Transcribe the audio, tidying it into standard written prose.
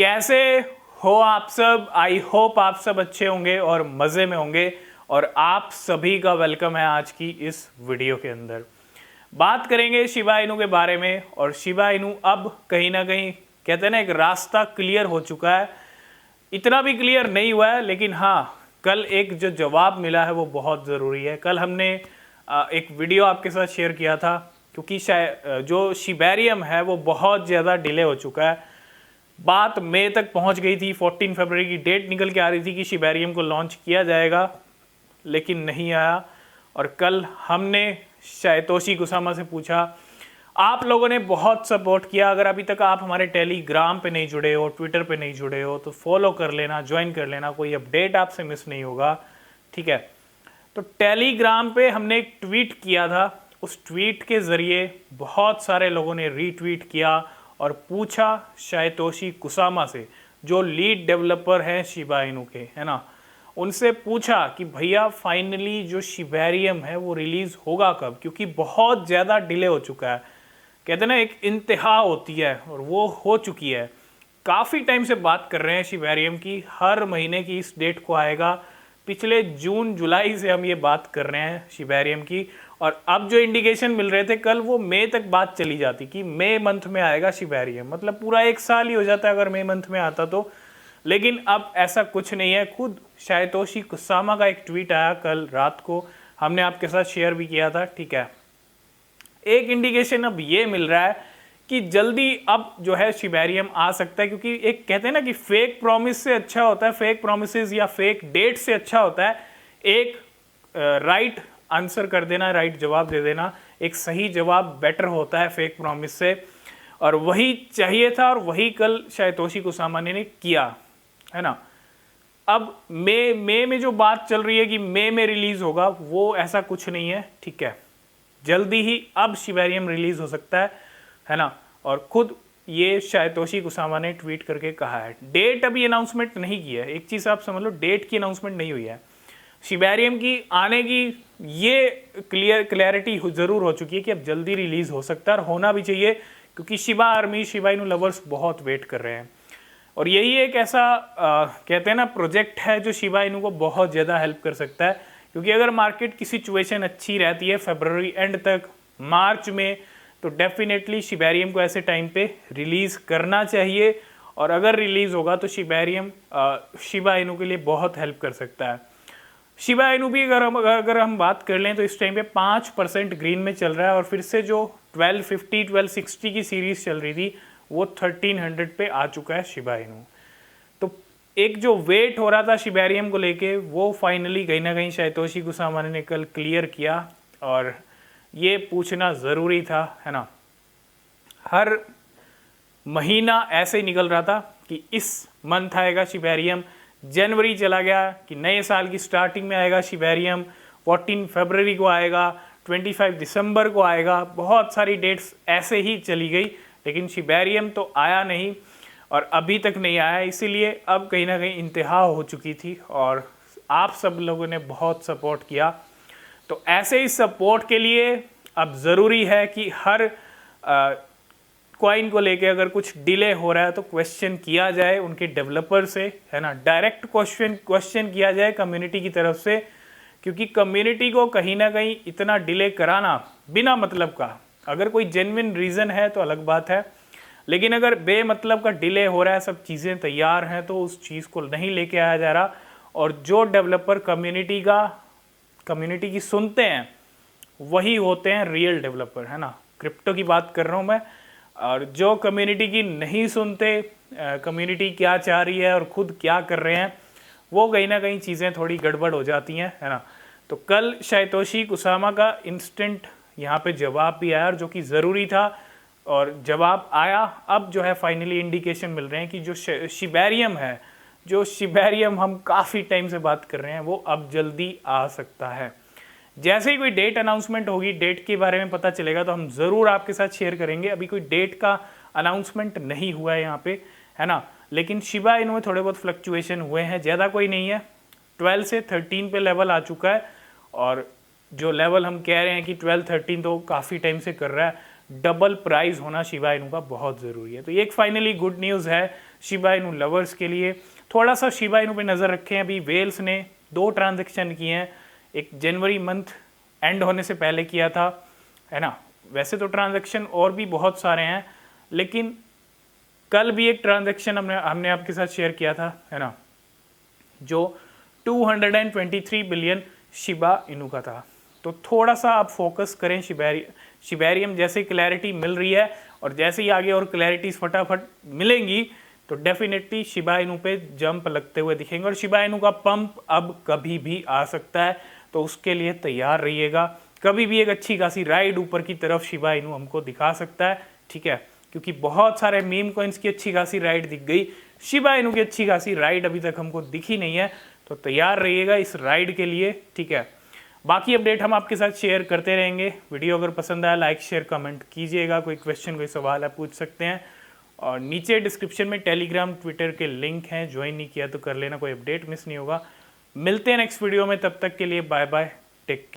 कैसे हो आप सब? आई होप आप सब अच्छे होंगे और मज़े में होंगे और आप सभी का वेलकम है आज की इस वीडियो के अंदर। बात करेंगे शिबा इनू के बारे में और शिबा इनू अब कहीं ना कहीं कहते हैं ना एक रास्ता क्लियर हो चुका है। इतना भी क्लियर नहीं हुआ है लेकिन हाँ, कल एक जो जवाब मिला है वो बहुत ज़रूरी है। कल हमने एक वीडियो आपके साथ शेयर किया था क्योंकि जो शिबेरियम है वो बहुत ज़्यादा डिले हो चुका है। बात मई तक पहुंच गई थी, 14 फरवरी की डेट निकल के आ रही थी कि शिबेरियम को लॉन्च किया जाएगा, लेकिन नहीं आया। और कल हमने सातोशी कुसामा से पूछा। आप लोगों ने बहुत सपोर्ट किया। अगर अभी तक आप हमारे टेलीग्राम पे नहीं जुड़े हो, ट्विटर पे नहीं जुड़े हो तो फॉलो कर लेना, ज्वाइन कर लेना, कोई अपडेट आपसे मिस नहीं होगा, ठीक है। तो टेलीग्राम पे हमने एक ट्वीट किया था, उस ट्वीट के ज़रिए बहुत सारे लोगों ने रीट्वीट किया और पूछा सातोशी कुसामा से, जो लीड डेवलपर हैं शिबा इनू के, है ना, उनसे पूछा कि भैया फाइनली जो शिबेरियम है वो रिलीज़ होगा कब, क्योंकि बहुत ज़्यादा डिले हो चुका है। कहते हैं ना एक इंतहा होती है और वो हो चुकी है। काफ़ी टाइम से बात कर रहे हैं शिबेरियम की, हर महीने की इस डेट को आएगा। पिछले जून जुलाई से हम ये बात कर रहे हैं शिबेरियम की, और अब जो इंडिकेशन मिल रहे थे कल वो मई तक बात चली जाती कि मई मंथ में आएगा शिबेरियम। मतलब पूरा एक साल ही हो जाता अगर मई मंथ में आता तो। लेकिन अब ऐसा कुछ नहीं है। खुद सातोशी कुसामा का एक ट्वीट आया कल रात को, हमने आपके साथ शेयर भी किया था, ठीक है। एक इंडिकेशन अब ये मिल रहा है कि जल्दी अब जो है शिबेरियम आ सकता है, क्योंकि एक कहते हैं ना कि फेक प्रॉमिस से अच्छा होता है, फेक प्रॉमिसेस या फेक डेट से अच्छा होता है एक राइट आंसर कर देना, राइट जवाब दे देना। एक सही जवाब बेटर होता है फेक प्रॉमिस से, और वही चाहिए था और वही कल सातोशी कुसामा ने किया, है ना। अब मई में जो बात चल रही है कि मई में रिलीज होगा, वो ऐसा कुछ नहीं है, ठीक है। जल्दी ही अब शिबेरियम रिलीज हो सकता है ना। और खुद ये सातोशी कुसामा ने ट्वीट करके कहा है। डेट अभी अनाउंसमेंट नहीं की है, एक चीज़ आप समझ लो, डेट की अनाउंसमेंट नहीं हुई है। शिबेरियम की आने की ये क्लैरिटी ज़रूर हो चुकी है कि अब जल्दी रिलीज़ हो सकता है, और होना भी चाहिए, क्योंकि Shiba army, Shiba Inu lovers बहुत वेट कर रहे हैं। और यही एक ऐसा कहते हैं ना प्रोजेक्ट है जो शिबा इनू को बहुत ज़्यादा हेल्प कर सकता है। क्योंकि अगर मार्केट की सिचुएशन अच्छी रहती है फरवरी एंड तक, मार्च में, तो डेफिनेटली शिबेरियम को ऐसे टाइम पे रिलीज़ करना चाहिए। और अगर रिलीज़ होगा तो शिबेरियम शिबा इनू के लिए बहुत हेल्प कर सकता है। शिबा इनू भी अगर हम बात कर लें तो इस टाइम पे 5% ग्रीन में चल रहा है, और फिर से जो 1250 1260 की सीरीज़ चल रही थी वो 1300 पे आ चुका है शिबा इनू। तो एक जो वेट हो रहा था शिबेरियम को लेके, वो फाइनली कहीं ना कहीं सातोशी कुसामा ने कल क्लियर किया, और ये पूछना ज़रूरी था, है ना। हर महीना ऐसे ही निकल रहा था कि इस मंथ आएगा शिबेरियम, जनवरी चला गया कि नए साल की स्टार्टिंग में आएगा शिबेरियम, 14 फरवरी को आएगा, 25 दिसंबर को आएगा, बहुत सारी डेट्स ऐसे ही चली गई, लेकिन शिबेरियम तो आया नहीं और अभी तक नहीं आया। इसीलिए अब कहीं ना कहीं इंतहा हो चुकी थी और आप सब लोगों ने बहुत सपोर्ट किया। तो ऐसे ही सपोर्ट के लिए अब ज़रूरी है कि हर कॉइन को लेके अगर कुछ डिले हो रहा है तो क्वेश्चन किया जाए उनके डेवलपर से, है ना। डायरेक्ट क्वेश्चन किया जाए कम्युनिटी की तरफ से, क्योंकि कम्युनिटी को कहीं ना कहीं इतना डिले कराना बिना मतलब का, अगर कोई जेन्युइन रीज़न है तो अलग बात है, लेकिन अगर बेमतलब का डिले हो रहा है, सब चीज़ें तैयार हैं तो उस चीज़ को नहीं लेके आया जा रहा। और जो डेवलपर कम्युनिटी की सुनते हैं वही होते हैं रियल डेवलपर, है ना। क्रिप्टो की बात कर रहा हूँ मैं। और जो कम्युनिटी की नहीं सुनते, कम्युनिटी क्या चाह रही है और खुद क्या कर रहे हैं, वो कहीं ना कहीं चीज़ें थोड़ी गड़बड़ हो जाती हैं, है ना। तो कल सातोशी कुसामा का इंस्टेंट यहाँ पे जवाब भी आया, जो कि ज़रूरी था, और जवाब आया। अब जो है फाइनली इंडिकेशन मिल रहे हैं कि जो शिबेरियम है, जो शिबेरियम हम काफ़ी टाइम से बात कर रहे हैं, वो अब जल्दी आ सकता है। जैसे ही कोई डेट अनाउंसमेंट होगी, डेट के बारे में पता चलेगा तो हम ज़रूर आपके साथ शेयर करेंगे। अभी कोई डेट का अनाउंसमेंट नहीं हुआ है यहाँ पे, है ना। लेकिन शिबा इनू में थोड़े बहुत फ्लक्चुएशन हुए हैं, ज़्यादा कोई नहीं है। 12 से 13 पे लेवल आ चुका है, और जो लेवल हम कह रहे हैं कि 12-13 तो काफ़ी टाइम से कर रहा है। डबल प्राइस होना शिबा इनू का बहुत ज़रूरी है। तो ये एक फाइनली गुड न्यूज़ है शिबा इनू लवर्स के लिए थोड़ा सा शिबा इनू पे नज़र रखें। अभी वेल्स ने 2 ट्रांजेक्शन किए हैं, एक जनवरी मंथ एंड होने से पहले किया था, है ना। वैसे तो ट्रांजेक्शन और भी बहुत सारे हैं, लेकिन कल भी एक ट्रांजेक्शन हमने आपके साथ शेयर किया था, है ना, जो 223 बिलियन शिबा इनू का था। तो थोड़ा सा आप फोकस करें शिबेरियम। जैसे क्लैरिटी मिल रही है और जैसे ही आगे और क्लैरिटीज फटाफट मिलेंगी तो डेफिनेटली शिबा इनू पे जंप लगते हुए दिखेंगे। और शिबा इनू का पंप अब कभी भी आ सकता है, तो उसके लिए तैयार रहिएगा। कभी भी एक अच्छी खासी राइड ऊपर की तरफ शिबा इनू हमको दिखा सकता है, ठीक है, क्योंकि बहुत सारे मीम कॉइन्स की अच्छी खासी राइड दिख गई, शिबा इनू की अच्छी खासी राइड अभी तक हमको दिखी नहीं है। तो तैयार रहिएगा इस राइड के लिए, ठीक है। बाकी अपडेट हम आपके साथ शेयर करते रहेंगे। वीडियो अगर पसंद आया लाइक शेयर कमेंट कीजिएगा। कोई क्वेश्चन कोई सवाल आप पूछ सकते हैं, और नीचे डिस्क्रिप्शन में टेलीग्राम ट्विटर के लिंक हैं, ज्वाइन नहीं किया तो कर लेना, कोई अपडेट मिस नहीं होगा। मिलते हैं नेक्स्ट वीडियो में, तब तक के लिए बाय बाय, टेक केयर।